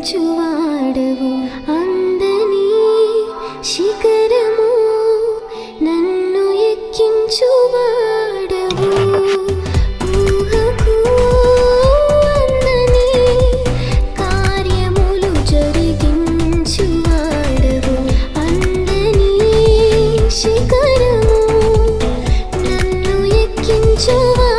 ఎక్కించువాడవు అందని శిఖరము నన్ను ఎక్కించువాడవు ఊహకు అందని కార్యములు జరిగించువాడవు అందని శిఖరము నన్ను ఎక్కించువాడవు